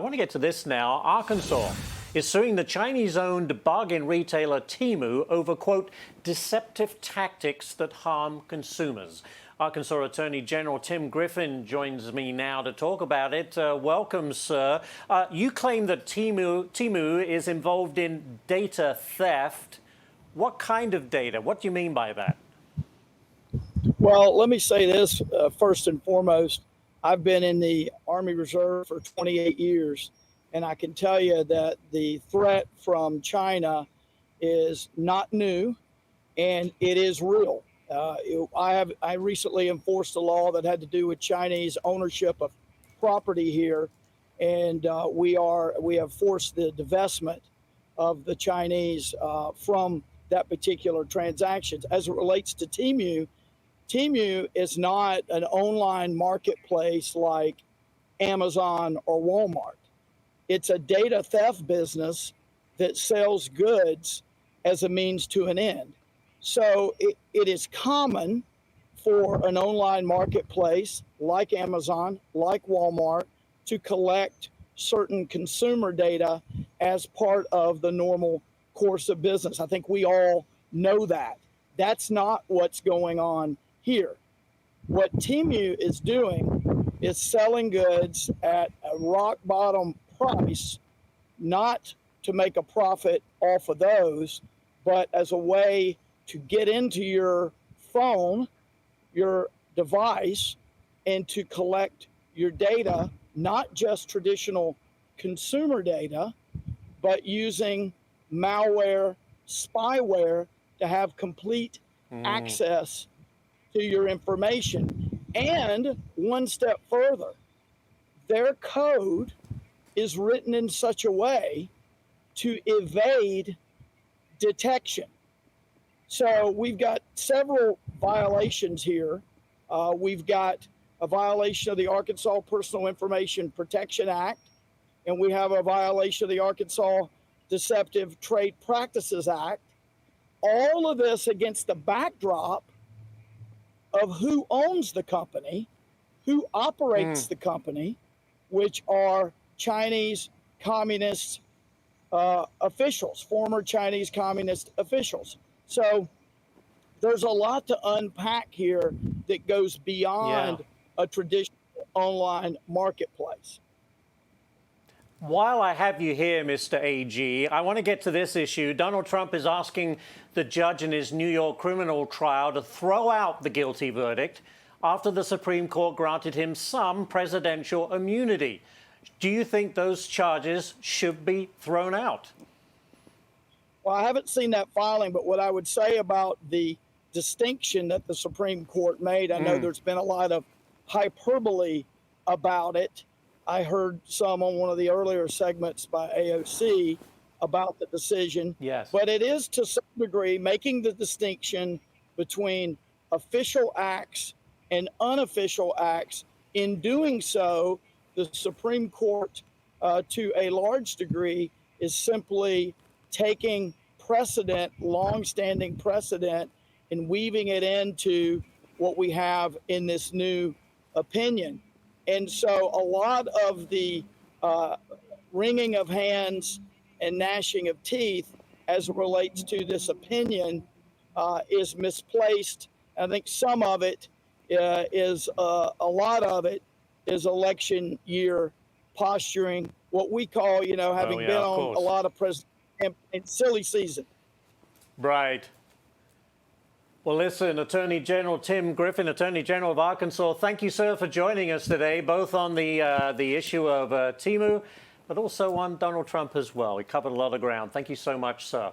want to get to this now. Arkansas is suing the Chinese-owned bargain retailer Temu over, quote, deceptive tactics that harm consumers. Arkansas Attorney General Tim Griffin joins me now to talk about it. Welcome, sir. You claim that Temu is involved in data theft. What kind of data? What do you mean by that? Well, let me say this first and foremost. I've been in the Army Reserve for 28 years, and I can tell you that the threat from China is not new, and it is real. I recently enforced a law that had to do with Chinese ownership of property here, and we have forced the divestment of the Chinese from that particular transactions. As it relates to Temu, Temu is not an online marketplace like Amazon or Walmart. It's a data theft business that sells goods as a means to an end. So it is common for an online marketplace like Amazon, like Walmart, to collect certain consumer data as part of the normal course of business. I think we all know that. That's not what's going on here. What Temu is doing is selling goods at a rock bottom price, not to make a profit off of those, but as a way to get into your phone, your device, and to collect your data, not just traditional consumer data, but using malware, spyware to have complete access to your information. And one step further, their code is written in such a way to evade detection. So we've got several violations here. We've got a violation of the Arkansas Personal Information Protection Act, and we have a violation of the Arkansas Deceptive Trade Practices Act. All of this against the backdrop of who owns the company, who operates the company, which are Chinese communist officials, former Chinese communist officials. So there's a lot to unpack here that goes beyond a traditional online marketplace. While I have you here, Mr. AG, I want to get to this issue. Donald Trump is asking the judge in his New York criminal trial to throw out the guilty verdict after the Supreme Court granted him some presidential immunity. Do you think those charges should be thrown out? Well, I haven't seen that filing, but what I would say about the distinction that the Supreme Court made, I know there's been a lot of hyperbole about it. I heard some on one of the earlier segments by AOC about the decision. Yes. But it is to some degree making the distinction between official acts and unofficial acts. In doing so, the Supreme Court, to a large degree, is simply taking precedent, long-standing precedent, and weaving it into what we have in this new opinion. And so a lot of the wringing of hands and gnashing of teeth as it relates to this opinion is misplaced. I think some of it is, a lot of it is election year posturing, what we call, having been on a lot of presidential campaigns, silly season. Right. Well, listen, Attorney General Tim Griffin, Attorney General of Arkansas, thank you, sir, for joining us today, both on the issue of Temu, but also on Donald Trump as well. We covered a lot of ground. Thank you so much, sir.